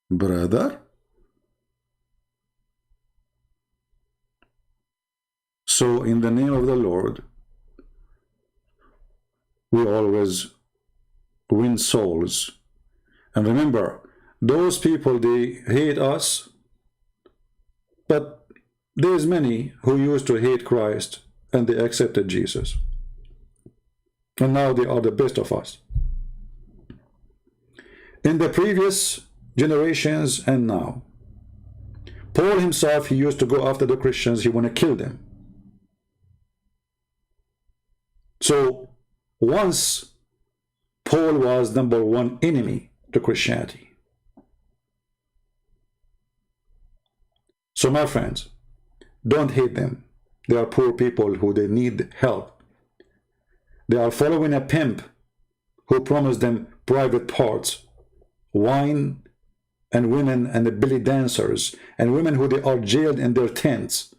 Speaker 1: Brother? So in the name of the Lord, we always win souls. And remember, those people, they hate us, but there's many who used to hate Christ and they accepted Jesus. And now they are the best of us. In the previous generations and now, Paul himself, he used to go after the Christians, he want to kill them. So once Paul was #1 enemy to Christianity. So my friends, don't hate them. They are poor people who they need help. They are following a pimp who promised them private parts, wine and women and the belly dancers and women who they are jailed in their tents,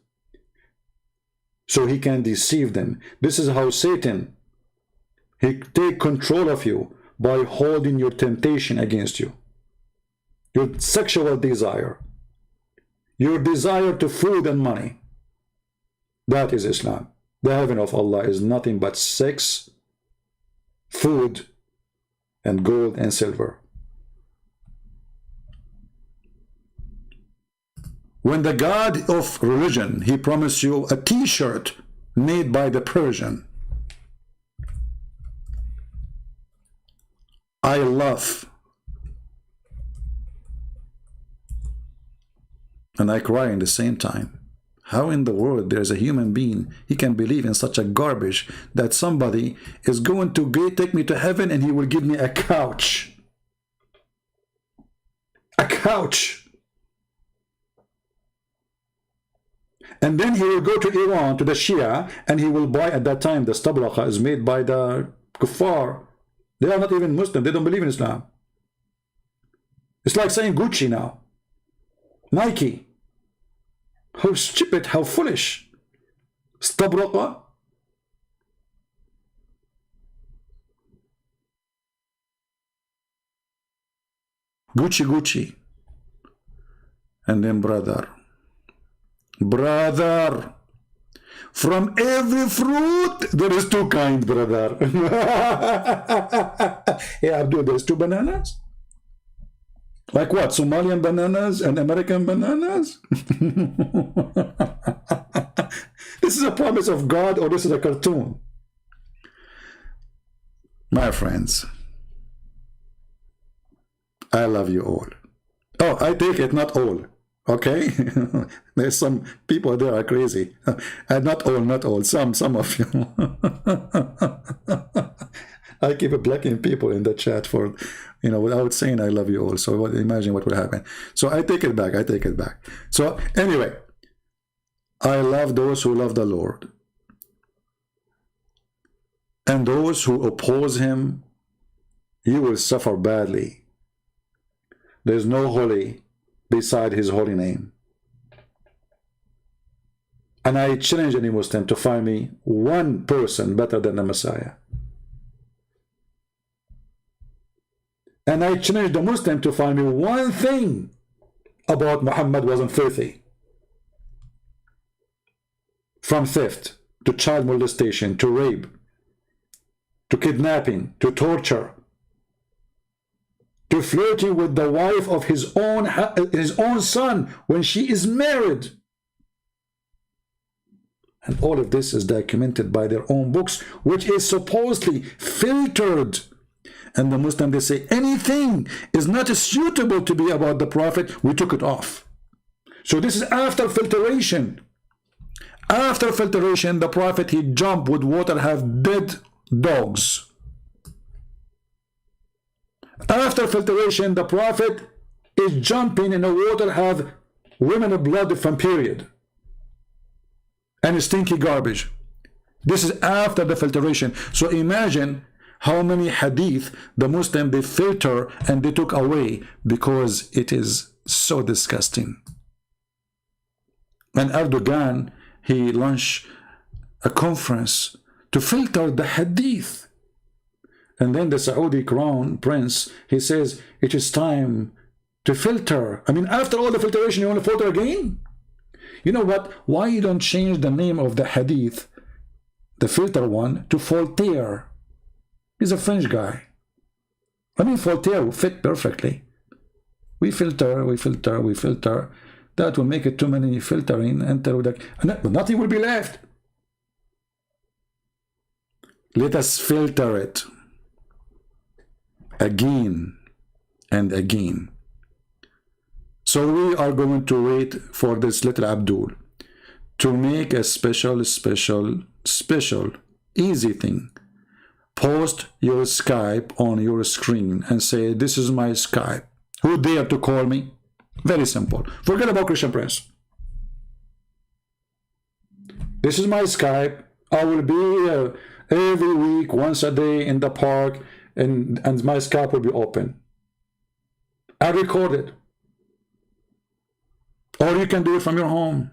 Speaker 1: so he can deceive them. This is how Satan, he take control of you by holding your temptation against you. Your sexual desire, your desire to food and money. That is Islam. The heaven of Allah is nothing but sex, food, and gold and silver. When the God of religion, he promised you a t-shirt made by the Persian. I love and I cry in the same time. How in the world there's a human being, he can believe in such a garbage that somebody is going to take me to heaven and he will give me a couch. A couch. And then he will go to Iran, to the Shia, and he will buy, at that time, the stabraqa is made by the kuffar. They are not even Muslim. They don't believe in Islam. It's like saying Gucci now. Nike. How stupid, how foolish. Stabraqa. Gucci. And then brother, from every fruit there is two kinds, brother. Hey Abdul, there's two bananas? Like what? Somalian bananas and American bananas? This is a promise of God, or this is a cartoon? My friends, I love you all. Oh, I take it, not all. Okay? There's some people there are crazy. Not all, some of you. I keep blocking people in the chat for, without saying I love you all. So imagine what would happen. So I take it back. So anyway, I love those who love the Lord. And those who oppose him, you will suffer badly. There's no holy beside his holy name. And I challenge any Muslim to find me one person better than the Messiah. And I challenge the Muslim to find me one thing about Muhammad wasn't filthy. From theft, to child molestation, to rape, to kidnapping, to torture, to flirting with the wife of his own son when she is married. And all of this is documented by their own books, which is supposedly filtered. And the Muslim, they say anything is not suitable to be about the Prophet, we took it off. So this is after filtration. After filtration, the Prophet, he jumped with water, have dead dogs. After filtration, the Prophet is jumping in the water, have women blood from period. And stinky garbage. This is after the filtration. So imagine how many hadith the Muslim, they filter and they took away because it is so disgusting. And Erdogan, he launched a conference to filter the hadith. And then the Saudi crown prince, he says, it is time to filter. I mean, after all the filtration, you want to filter again? You know what? Why you don't change the name of the hadith, the filter one, to Voltaire? He's a French guy. I mean, Voltaire will fit perfectly. We filter, we filter, we filter. That will make it too many filtering, but nothing will be left. Let us filter it again and again. So we are going to wait for this little Abdul to make a special, easy thing. Post your Skype on your screen and say, this is my Skype. Who dare to call me? Very simple. Forget about Christian Prince. This is my Skype. I will be every week, once a day in the park, and my Skype will be open. I record it. Or you can do it from your home.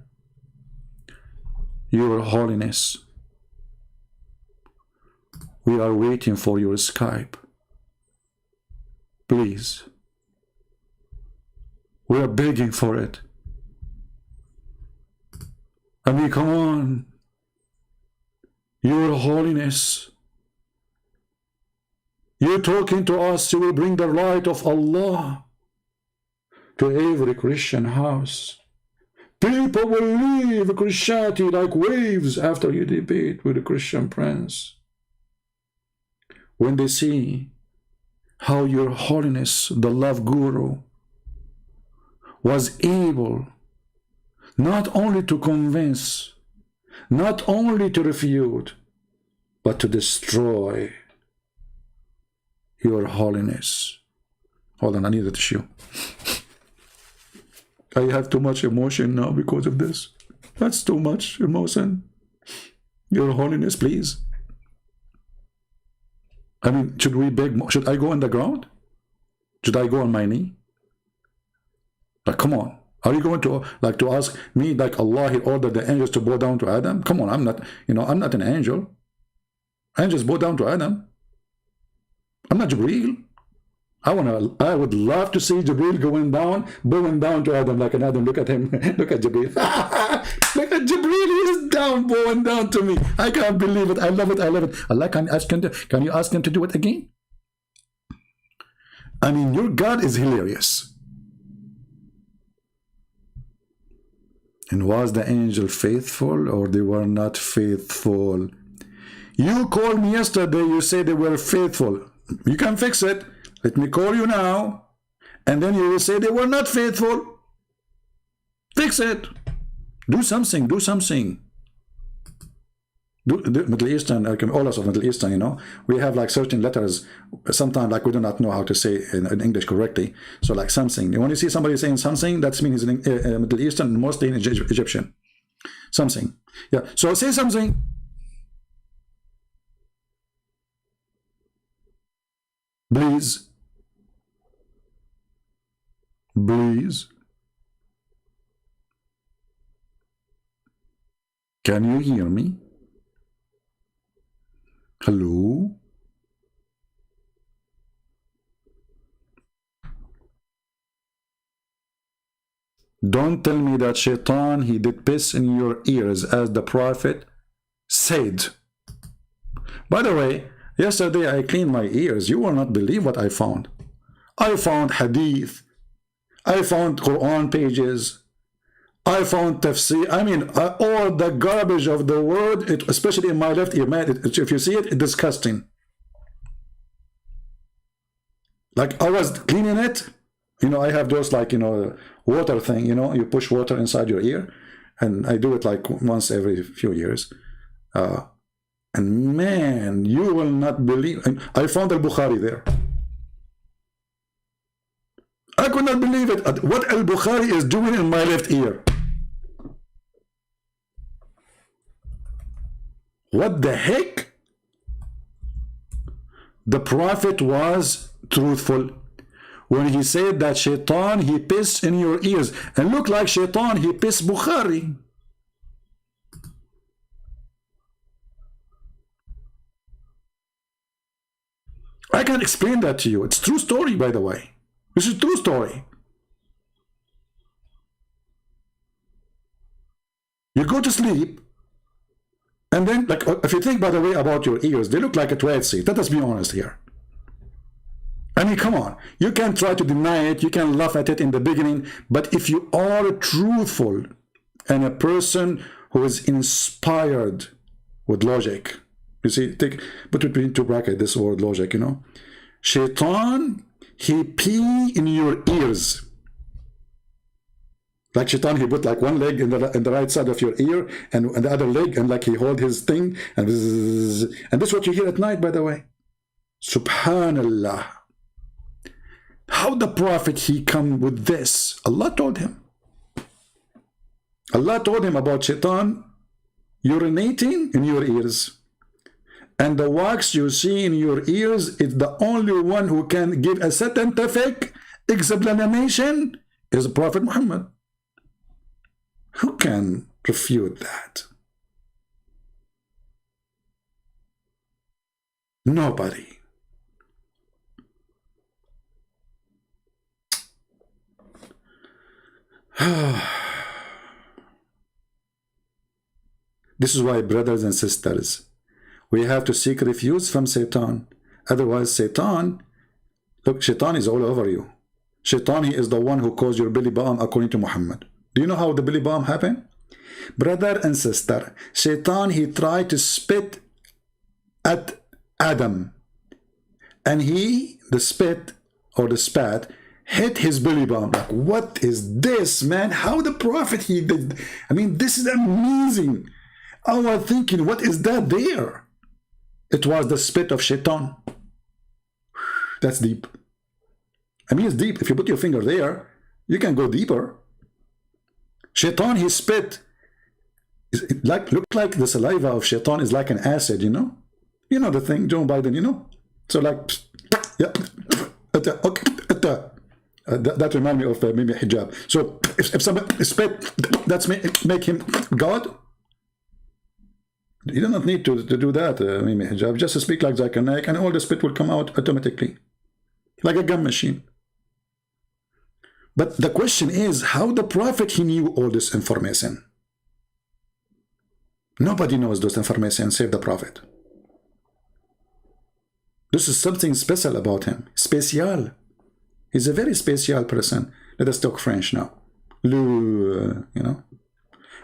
Speaker 1: Your Holiness, we are waiting for your Skype. Please. We are begging for it. I mean, come on. Your Holiness, you're talking to us, you will bring the light of Allah to every Christian house. People will leave Christianity like waves after you debate with the Christian Prince. When they see how your Holiness, the love guru, was able not only to convince, not only to refute, but to destroy your Holiness. Hold on, I need a tissue. I have too much emotion now because of this. That's too much emotion. Your Holiness, please. I mean, should we beg? Should I go on the ground? Should I go on my knee? Like, come on. Are you going to ask me like Allah, he ordered the angels to bow down to Adam? Come on, I'm not, I'm not an angel. Angels bow down to Adam. I'm not Jibreel. I would love to see Jibreel bowing down to Adam like an Adam. Look at him. Look at Jibreel. Look at Jibreel. He is down, bowing down to me. I can't believe it. I love it. I love it. Allah, can you ask him to do it again? I mean, your God is hilarious. And was the angel faithful or they were not faithful? You called me yesterday. You said they were faithful. You can fix it. Let me call you now, and then you will say they were not faithful. Fix it. Do something. Do something. The Middle Eastern, all of Middle Eastern, we have like certain letters. Sometimes like we do not know how to say in English correctly. So like something. When you see somebody saying something, that means in Middle Eastern, mostly in Egyptian. Something. Yeah. So say something. Please. Please. Can you hear me? Hello? Don't tell me that Shaitan, he did piss in your ears as the Prophet said. By the way, yesterday I cleaned my ears. You will not believe what I found. I found hadith. I found Qur'an pages. I found tafsir. I mean, all the garbage of the world, especially in my left ear, man, if you see it, it's disgusting. Like, I was cleaning it. You know, I have those, like, you know, water thing, you know, you push water inside your ear. And I do it like once every few years. And man, you will not believe. I found Al-Bukhari there. I could not believe it. What Al-Bukhari is doing in my left ear. What the heck? The Prophet was truthful when he said that Shaitan, he pissed in your ears. And look like Shaitan, he pissed Bukhari. I can explain that to you. It's true story, by the way. This is true story. You go to sleep, and then, like, if you think, by the way, about your ears, they look like a toilet seat. Let us be honest here. I mean, come on. You can try to deny it. You can laugh at it in the beginning. But if you are truthful and a person who is inspired with logic, you see, put between two brackets this word logic, you know. Shaitan, he pee in your ears. Like Shaitan, he put like one leg in the right side of your ear and the other leg, and like he hold his thing, and this is what you hear at night, by the way. Subhanallah. How the Prophet, he come with this? Allah told him. Allah told him about Shaitan urinating in your ears. And the wax you see in your ears is the only one who can give a scientific explanation is the Prophet Muhammad. Who can refute that? Nobody. This is why, brothers and sisters, we have to seek refuge from Satan. Otherwise, Satan, look, Shaitan is all over you. Shaitan, he is the one who caused your belly bomb, according to Muhammad. Do you know how the belly bomb happened? Brother and sister, Shaitan, he tried to spit at Adam. And the spit or the spat hit his belly bomb. Like, what is this, man? How the Prophet, he did? I mean, this is amazing. I was thinking, what is that there? It was the spit of Shaitan. That's deep. I mean, it's deep. If you put your finger there, you can go deeper. Shaitan, he spit. Look like the saliva of Shaitan is like an acid, you know? You know the thing, Joe Biden, you know? So like, yeah, okay, that reminds me of maybe hijab. So if somebody spit, that's make him God. You do not need to do that, maybe hijab. Just speak like Zakir Naik, and all the spit will come out automatically, like a gun machine. But the question is, how the Prophet, he knew all this information? Nobody knows those information save the Prophet. This is something special about him. Special. He's a very special person. Let us talk French now. You know,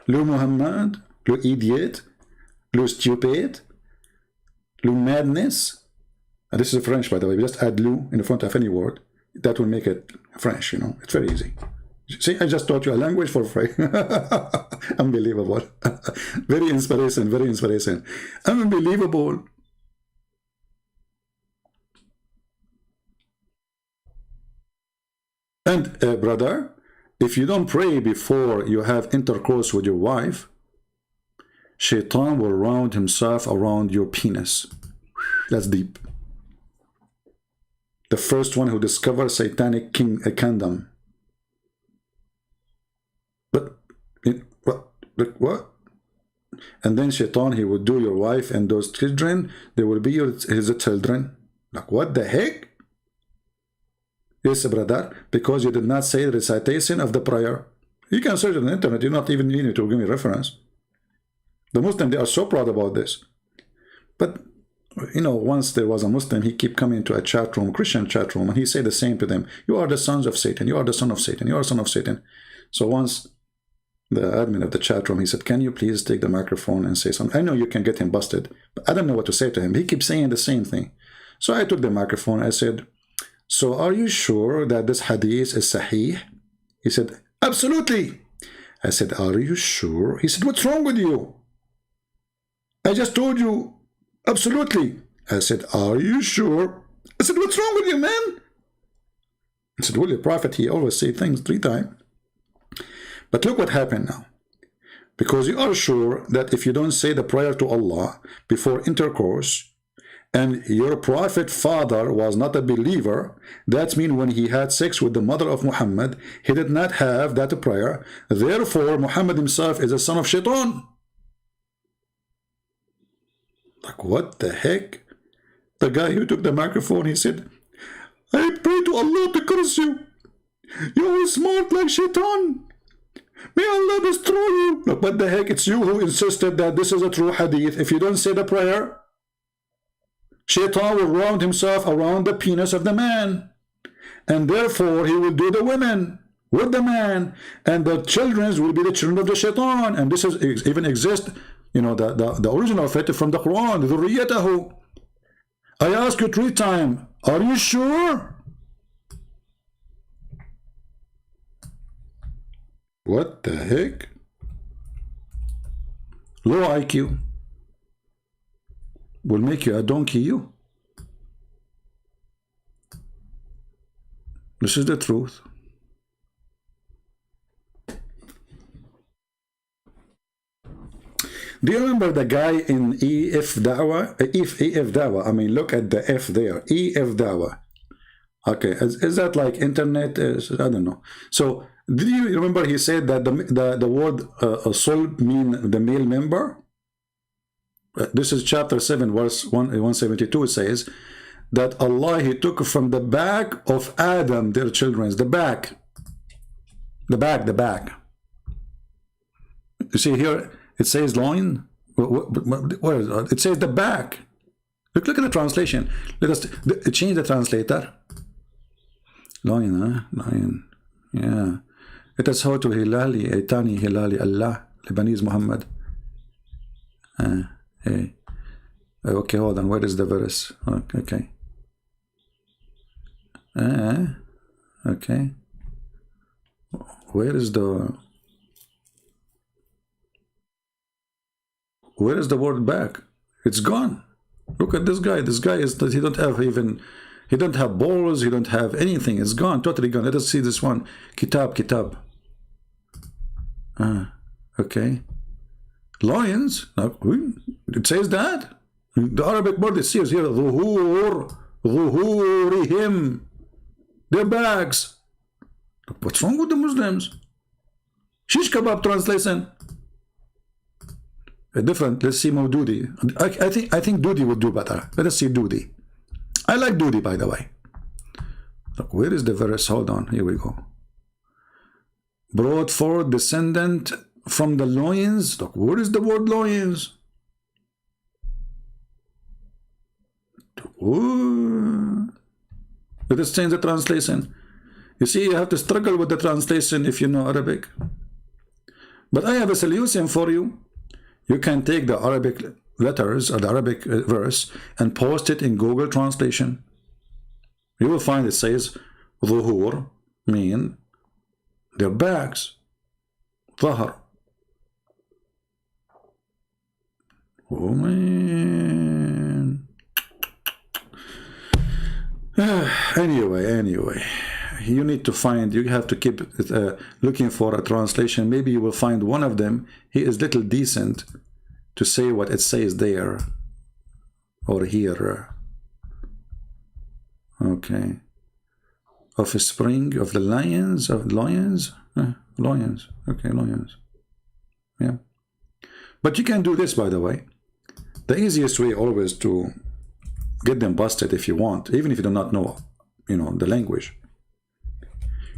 Speaker 1: le Muhammad, le idiot, le stupid, le madness. And this is French, by the way. We just add le in the front of any word. That will make it French, you know. It's very easy. See, I just taught you a language for free. Unbelievable. Very inspiration, very inspiration. Unbelievable. And brother, if you don't pray before you have intercourse with your wife, Shaitan will round himself around your penis. That's deep. The first one who discovered satanic kingdom. But what? And then Shaitan, he would do your wife and those children, they will be his children. Like, what the heck? Yes, brother, because you did not say the recitation of the prayer. You can search on the internet. You're not even needing to give me reference. The Muslims, they are so proud about this. But, you know, once there was a Muslim, he kept coming to a chat room, Christian chat room, and he said the same to them. You are the sons of Satan. You are the son of Satan. You are the son of Satan. So once the admin of the chat room, he said, can you please take the microphone and say something? I know you can get him busted, but I don't know what to say to him. He keeps saying the same thing. So I took the microphone. I said, so are you sure that this hadith is sahih? He said, absolutely. I said, are you sure? He said, what's wrong with you? I just told you, absolutely. I said, are you sure? I said, what's wrong with you, man? He said, well, the Prophet, he always say things 3 times. But look what happened now. Because you are sure that if you don't say the prayer to Allah before intercourse, and your prophet father was not a believer, that means when he had sex with the mother of Muhammad, he did not have that prayer. Therefore, Muhammad himself is a son of Shaitan. Like, what the heck? The guy who took the microphone, he said, I pray to Allah to curse you. You are smart like Shaitan. May Allah destroy you. Look, what the heck? It's you who insisted that this is a true hadith. If you don't say the prayer, Shaitan will round himself around the penis of the man. And therefore, he will do the women with the man. And the children will be the children of the Shaitan. And this is even exist, you know, the original of it from the Qur'an. ذُرِّيَّتَهُ. I ask you 3 times, are you sure? What the heck? Low IQ will make you a donkey, you. This is the truth. Do you remember the guy in EF Dawah? EF Dawah, I mean, look at the F there. EF Dawah. Okay, is that like internet? I don't know. So, did you remember he said that the word soul mean the male member? This is chapter 7, verse 172. It says that Allah, he took from the back of Adam, their children, the back. You see here, it says loin. What is it? It says the back. Look at the translation. Let us change the translator. Loin, huh? Loin. Yeah. It is how to Hilali, Aitani Hilali Allah, Lebanese Muhammad. Hey. Okay, hold on. Where is the verse? Okay. Okay. Where is the word back? It's gone. Look at this guy. This guy is that he don't have even, he don't have balls, he don't have anything. It's gone, totally gone. Let us see this one. Kitab. Okay. Lions. It says that. The Arabic word it says here, ظهورهم, their backs. What's wrong with the Muslims? Shish kebab translation. A different. Let's see Maududi. I think Dudi would do better. Let us see Dudi. I like Dudi, by the way. Look, where is the verse? Hold on. Here we go. Brought forth descendant from the loins. Look, where is the word loins? Let us change the translation. You see, you have to struggle with the translation if you know Arabic. But I have a solution for you. You can take the Arabic letters or the Arabic verse and post it in Google Translation. You will find it says ظهور mean their backs. ظهر. Oh man. Anyway, you need to find, you have to keep looking for a translation. Maybe you will find one of them. He is little decent to say what it says there or here. Okay. Offspring of the lions, lions. Okay, lions. Yeah. But you can do this, by the way. The easiest way always to get them busted, if you want, even if you do not know, the language.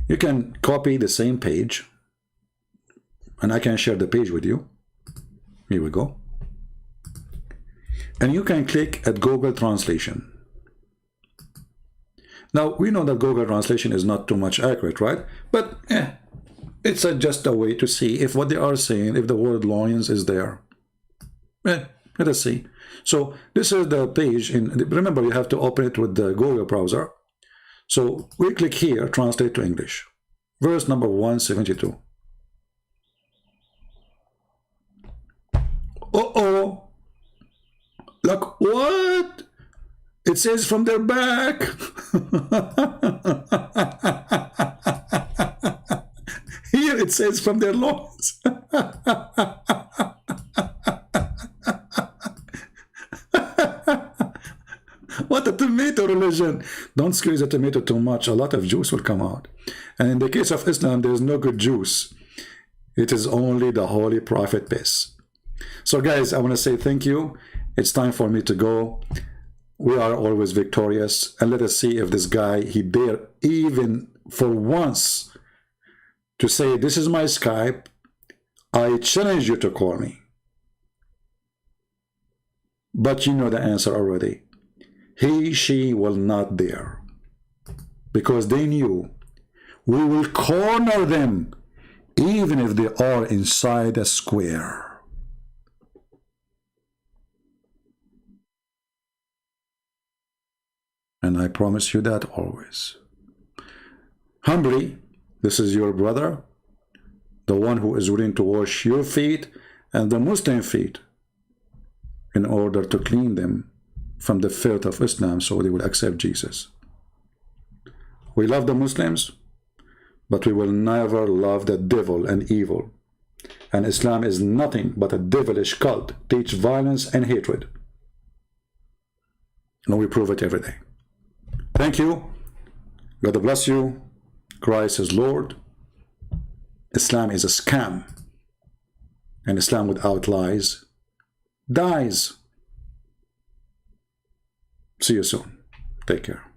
Speaker 1: You can copy the same page, and I can share the page with you. Here we go. And you can click at Google Translation. Now, we know that Google Translation is not too much accurate, right? But it's just a way to see if what they are saying, if the word lions is there. Let us see. So this is the page. Remember, you have to open it with the Google browser. So we click here, translate to English. Verse number 172. Uh-oh. Like, what? It says from their back. Here it says from their loins. What a tomato religion. Don't squeeze the tomato too much. A lot of juice will come out. And in the case of Islam, there is no good juice. It is only the Holy Prophet piss. So guys, I want to say thank you. It's time for me to go. We are always victorious. And let us see if this guy, he dare even for once to say, this is my Skype. I challenge you to call me. But you know the answer already. He, she will not dare. Because they knew we will corner them even if they are inside a square. And I promise you that always. Humbly, this is your brother, the one who is willing to wash your feet and the Muslim feet in order to clean them from the filth of Islam so they will accept Jesus. We love the Muslims, but we will never love the devil and evil. And Islam is nothing but a devilish cult, teach violence and hatred. And we prove it every day. Thank you. God bless you. Christ is Lord. Islam is a scam. And Islam without lies dies. See you soon. Take care.